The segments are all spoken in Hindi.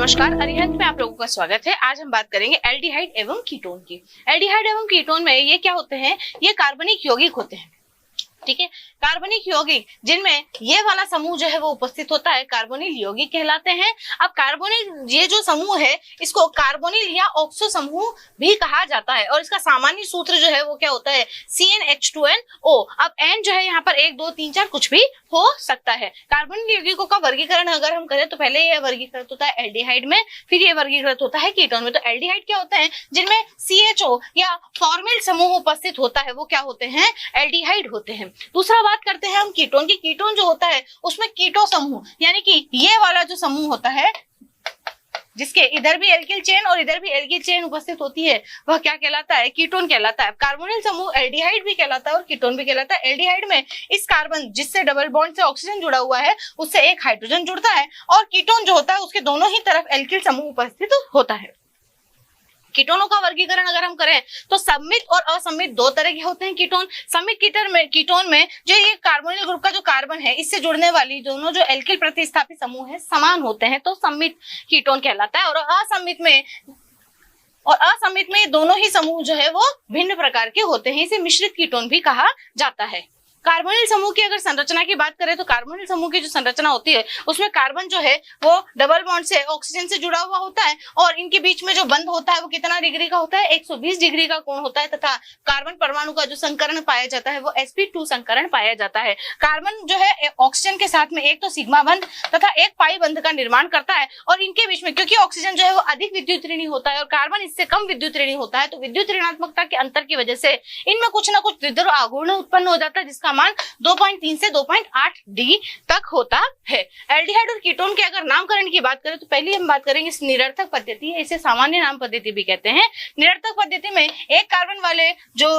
नमस्कार, अरिहंत में आप लोगों का स्वागत है। आज हम बात करेंगे एल्डिहाइड एवं कीटोन की। एल्डिहाइड एवं कीटोन में ये क्या होते हैं? ये कार्बनिक यौगिक होते हैं। ठीक है, कार्बनिक यौगिक जिनमें ये वाला समूह जो है वो उपस्थित होता है कार्बोनिल यौगिक कहलाते हैं। अब कार्बोनिल ये जो समूह है इसको कार्बोनिल या ऑक्सो समूह भी कहा जाता है और इसका सामान्य सूत्र जो है वो क्या होता है? CnH2nO। अब N जो है यहाँ पर 1 2 3 4 कुछ भी हो सकता है। कार्बोनिल यौगिकों का वर्गीकरण अगर हम करें तो पहले ये वर्गीकृत होता है एल्डिहाइड में, फिर ये वर्गीकृत होता है कीटोन में। तो एल्डिहाइड क्या होते हैं? जिनमें CHO या फॉर्मिल समूह उपस्थित होता है वो क्या होते हैं? एल्डिहाइड होते हैं। दूसरा बात करते हैं हम कीटोन की। कीटोन जो होता है उसमें कीटो समूह यानी कि ये वाला जो समूह होता है जिसके इधर भी एल्किल चेन और इधर भी एल्किल चेन उपस्थित होती है वह क्या कहलाता है? कीटोन कहलाता है। कार्बोनिल समूह एल्डिहाइड भी कहलाता है और कीटोन भी कहलाता है। एल्डिहाइड में इस कार्बन जिससे डबल बॉन्ड से ऑक्सीजन जुड़ा हुआ है उससे एक हाइड्रोजन जुड़ता है और कीटोन जो होता है उसके दोनों ही तरफ एल्किल समूह उपस्थित होता है। कीटोनों का वर्गीकरण अगर हम करें तो सम्मित और असम्मित दो तरह के होते हैं कीटोन। सम्मित कीटोन में जो ये कार्बोनिल ग्रुप का जो कार्बन है इससे जुड़ने वाली दोनों जो एल्किल प्रतिस्थापित समूह है समान होते हैं तो सम्मित कीटोन कहलाता है। और असम्मित में दोनों ही समूह जो है वो भिन्न प्रकार के होते हैं, इसे मिश्रित कीटोन भी कहा जाता है। कार्बोनिल समूह की अगर संरचना की बात करें तो कार्बोनिल समूह की जो संरचना होती है उसमें कार्बन जो है वो डबल बॉन्ड से ऑक्सीजन से जुड़ा हुआ होता है और इनके बीच में जो बंध होता है वो कितना डिग्री का होता है? 120 डिग्री का कोण होता है तथा कार्बन परमाणु का जो संकरण पाया जाता है वो sp2 संकरण पाया जाता है। कार्बन जो है ऑक्सीजन के साथ में एक तो सिग्मा बंध तथा एक पाई बंध का निर्माण करता है और इनके बीच में क्योंकि ऑक्सीजन जो है वो अधिक विद्युत ऋणी होता है और कार्बन इससे कम विद्युत ऋणी होता है तो विद्युत ऋणात्मकता के अंतर की वजह से इनमें कुछ ना कुछ द्विध्रुव आघूर्ण उत्पन्न हो जाता है जिसका मान 2.3 से 2.8 डी तक होता है। एल्डिहाइड और कीटोन के अगर नामकरण की बात करें तो पहले हम बात करेंगे इस निरर्थक पद्धति है, इसे सामान्य नाम पद्धति भी कहते हैं। निरर्थक पद्धति में एक कार्बन वाले जो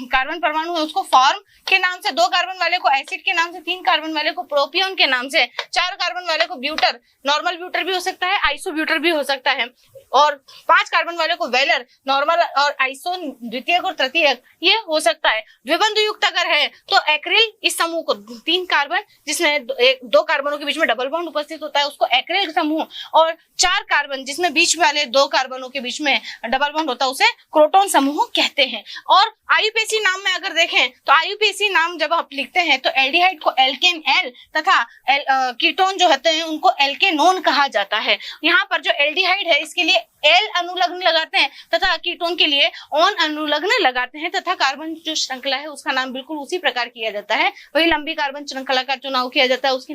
कार्बन परमाणु है उसको फॉर्म के नाम से, 2 कार्बन वाले को एसिड के नाम से, 3 कार्बन वाले को प्रोपियोन के नाम से, 4 कार्बन वाले को ब्यूटर, नॉर्मल ब्यूटर भी हो सकता है, आइसो ब्यूटर भी हो सकता है और 5 कार्बन वाले को वेलर, नॉर्मल और आइसो द्वितीयक और तृतीयक ये हो सकता है। द्विबंध युक्त अगर है तो एक्रिल इस समूह को 3 कार्बन जिसमें 2 कार्बनों के बीच में डबल बॉन्ड उपस्थित होता है उसको एक्रिल समूह और 4 कार्बन जिसमें बीच वाले 2 कार्बनों के बीच में डबल बॉन्ड होता है उसे क्रोटोन समूह कहते हैं। और आईयूपीएसी नाम में अगर देखें तो आईयूपीएसी नाम जब आप लिखते हैं तो एल्डिहाइड को एल्केन एल तथा कीटोन जो होते हैं उनको एल्केनोन कहा जाता है। यहाँ पर जो एल्डिहाइड है इसके लिए एल अनुलग्न लगाते हैं तथा कीटोन के लिए ओन अनुलग्न लगाते हैं तथा कार्बन जो श्रृंखला है उसका नाम बिल्कुल उसी प्रकार किया जाता है। वही लंबी कार्बन श्रृंखला का चुनाव किया जाता है उसकी